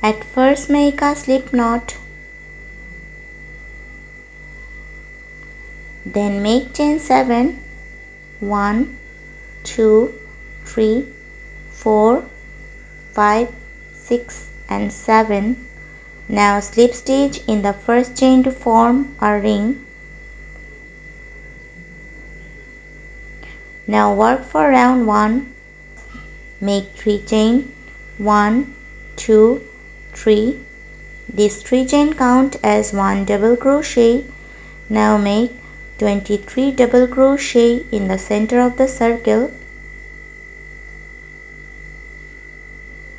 At first make a slip knot, then make chain 7, 1, 2, 3, 4, 5, 6 and 7. Now slip stitch in the first chain to form a ring. Now work for round 1. Make 3 chain, 1, 2, 3. This 3 chain count as 1 double crochet. Now make 23 double crochet in the center of the circle.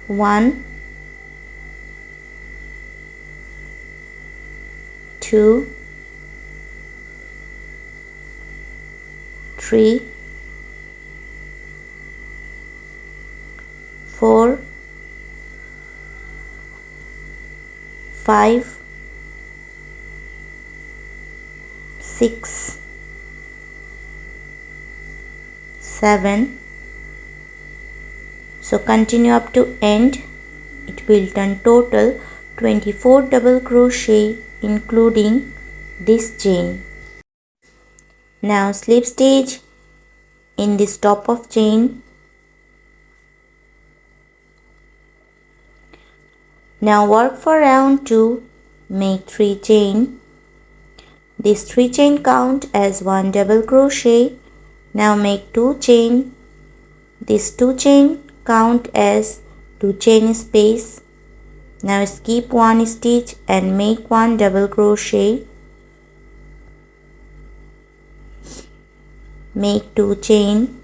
1, 2, 3, 4, 5, 6, 7. So continue up to end. It will turn total 24 double crochet including this chain. Now slip stitch in this top of chain. Now work for round 2. Make 3 chain. This 3 chain count as 1 double crochet. Now make 2 chain. This 2 chain count as 2 chain space. Now skip 1 stitch and make 1 double crochet. Make 2 chain.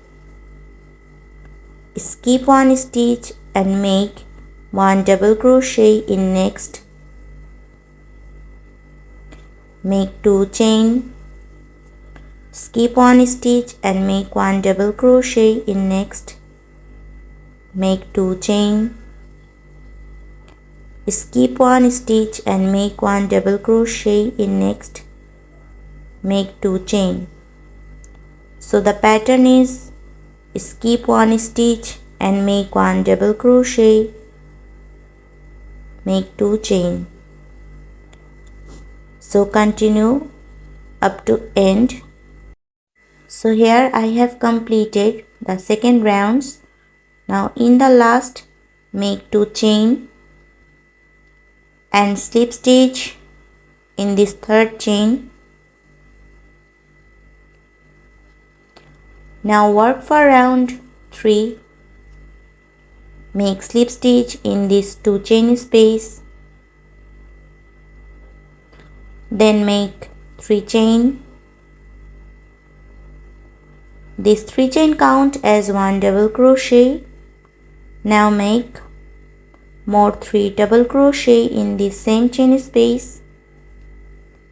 Skip 1 stitch and make 1 double crochet in next. Make 2 chain. Skip 1 stitch and make 1 double crochet in next. Make 2 chain. Skip 1 stitch and make 1 double crochet in next. Make 2 chain. So the pattern is skip 1 stitch and make 1 double crochet. Make 2 chain. So continue up to end. So here I have completed the second rounds. Now in the last make 2 chain and slip stitch in this third chain. Now work for round 3. Make slip stitch in this 2 chain space. Then make 3 chain. This 3 chain count as 1 double crochet. Now make more 3 double crochet in the same chain space.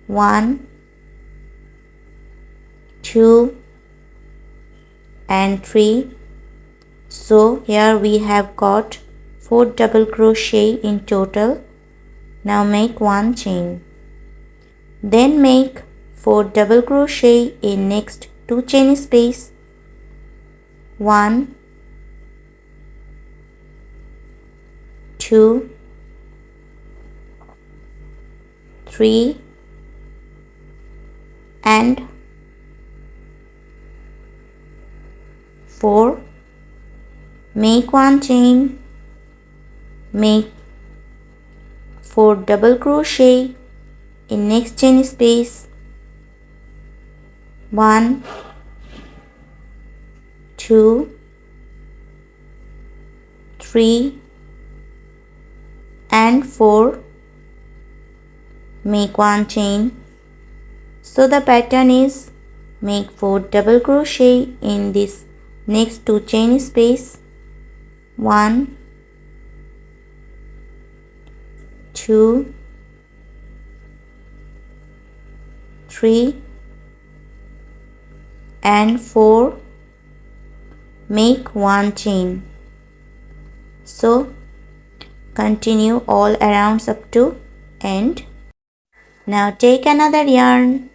1, 2 and 3. So here we have got 4 double crochet in total. Now make 1 chain. Then make 4 double crochet in next 2 chain space. 1, 2, 3 and 4. Make 1 chain. Make 4 double crochet in next chain space. 1, 2, 3 and 4. Make 1 chain. So the pattern is make 4 double crochet in this next 2 chain space. 1, 2, 3 and 4. Make 1 chain. So continue all around up to end. Now take another yarn,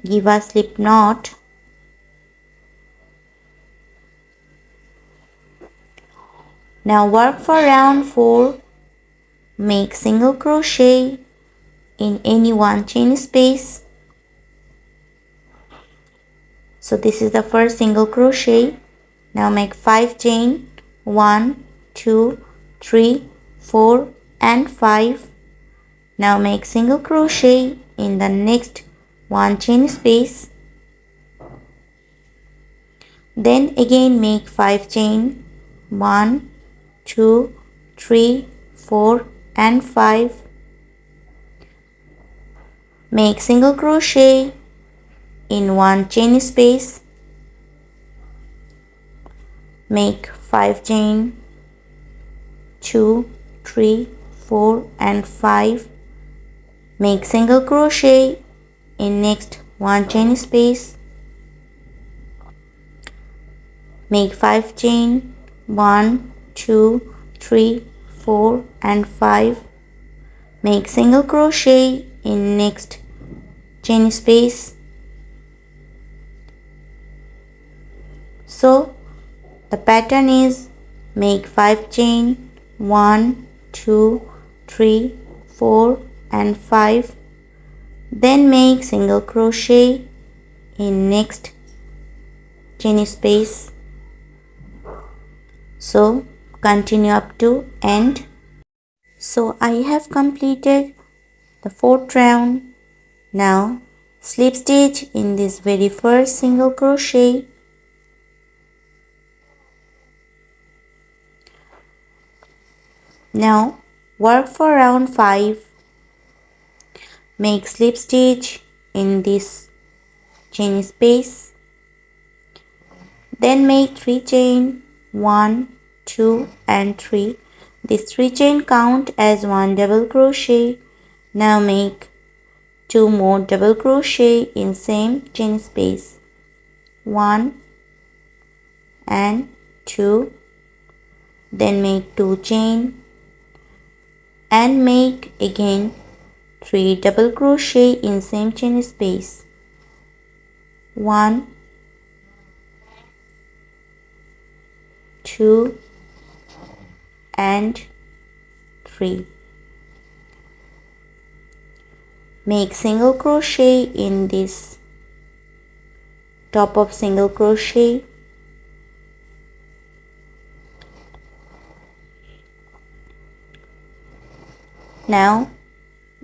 give a slip knot. Now work for round 4. make single crochet in any one chain space. So this is the first single crochet. Now make 5 chain, 1, 2, 3, 4 and 5. Now make single crochet in the next one chain space. Then again make 5 chain, 1, 2, 3, 4 and 5. Make single crochet in one chain space. Make 5 chain, 2, 3, 4 and 5. Make single crochet in next one chain space. Make 5 chain, 1, 2, 3, 4 and 5. Make single crochet in next chain space. So the pattern is make 5 chain, 1, 2, 3, 4 and 5. Then make single crochet in next chain space. So continue up to end. So I have completed the 4th round. Now slip stitch in this very first single crochet. Now work for round 5. Make slip stitch in this chain space. Then make 3 chain, 1, 2 and 3. This 3 chain count as 1 double crochet. Now make 2 more double crochet in same chain space. 1 and 2. Then make 2 chain and make again 3 double crochet in same chain space. 1, 2 and 3. Make single crochet in this top of single crochet. Now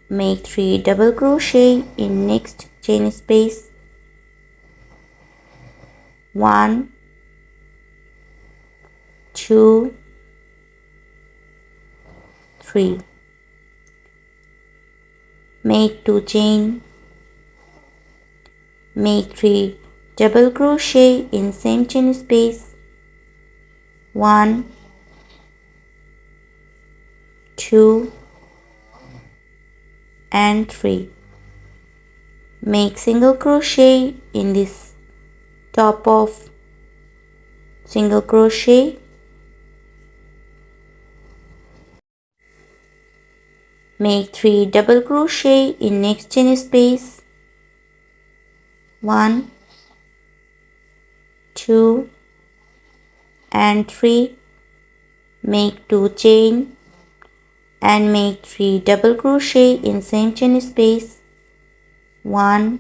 make 3 double crochet in next chain space. 1, 2, 3. Make 2 chain. Make 3 double crochet in same chain space. 1, 2 and 3. Make single crochet in this top of single crochet. Make 3 double crochet in next chain space. 1, 2 and 3. Make 2 chain and make 3 double crochet in same chain space. 1,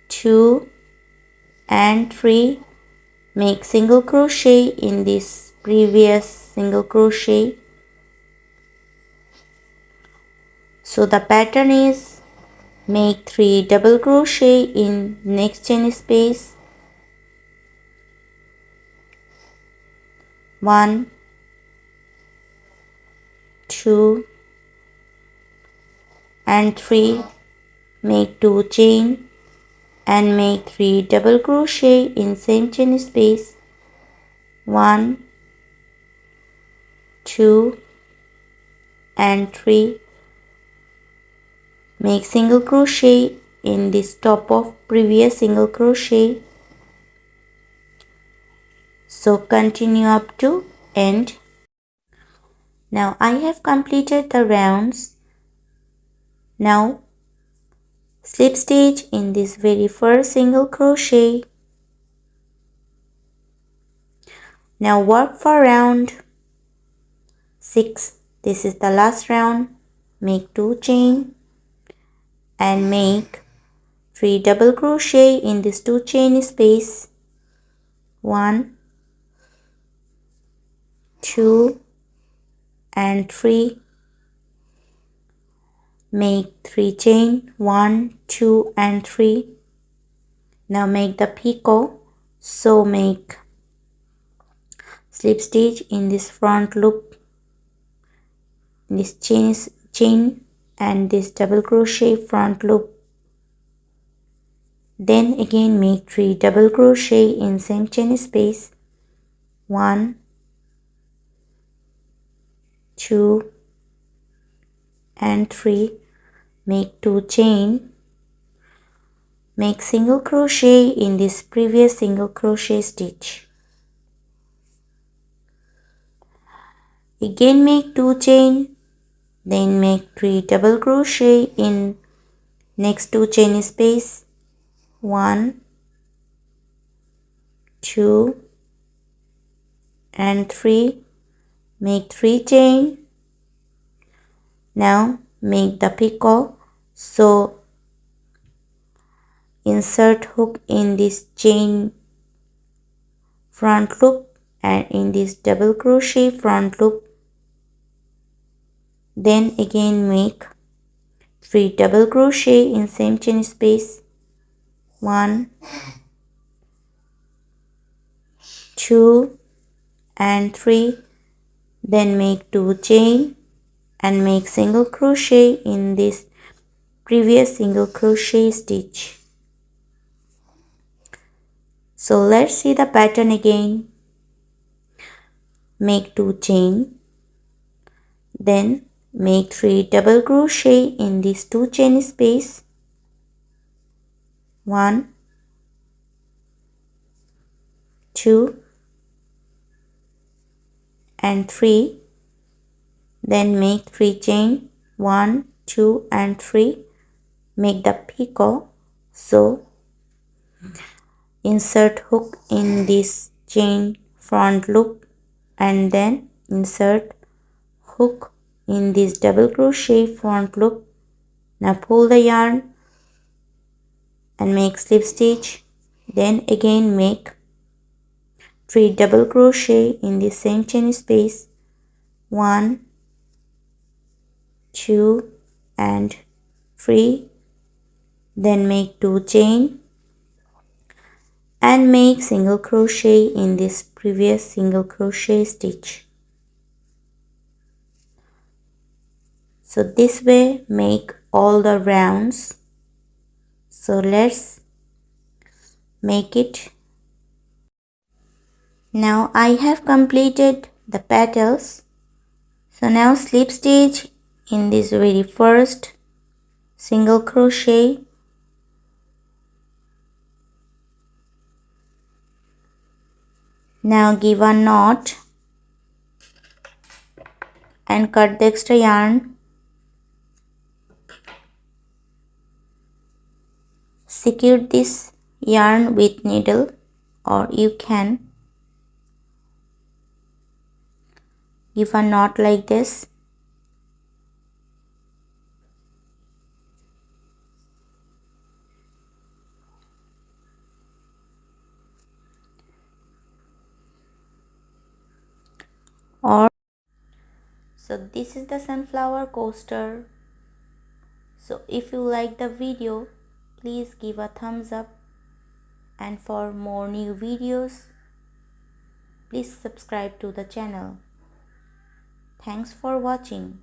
2 and 3. Make single crochet in this previous single crochet. So the pattern is make 3 double crochet in next chain space. 1, 2 and 3. Make 2 chain and make 3 double crochet in same chain space. 1, 2 and 3. Make single crochet in this top of previous single crochet. So continue up to end. Now I have completed the rounds. Now slip stitch in this very first single crochet. Now work for round 6. This is the last round. Make 2 chain and make 3 double crochet in this 2 chain space. 1, 2 and 3. Make 3 chain, 1, 2 and 3. Now make the picot. So make slip stitch in this front loop, in this chain and this double crochet front loop. Then again make 3 double crochet in same chain space. 1, 2 and 3. Make 2 chain. Make single crochet in this previous single crochet stitch. Again make 2 chain, then make 3 double crochet in next 2 chain space. 1, 2 and 3. Make 3 chain. Now make the picot. So insert hook in this chain front loop and in this double crochet front loop. Then again make 3 double crochet in same chain space. 1, 2 and 3. Then make 2 chain and make single crochet in this previous single crochet stitch. So let's see the pattern again. Make 2 chain, then make 3 double crochet in this 2 chain space. 1, 2 and 3. Then make 3 chain, 1, 2 and 3. Make the picot. So insert hook in this chain front loop and then insert hook in this double crochet front loop. Now pull the yarn and make slip stitch. Then again make 3 double crochet in the same chain space. 1, 2 and 3. Then make 2 chain and make single crochet in this previous single crochet stitch. So this way make all the rounds. So let's make it. Now I have completed the petals. So now slip stitch in this very first single crochet. Now give a knot and cut the extra yarn. Secure this yarn with needle, or you can give a knot like this. So this is the sunflower coaster. So if you like the video, please give a thumbs up, and for more new videos, please subscribe to the channel. Thanks for watching.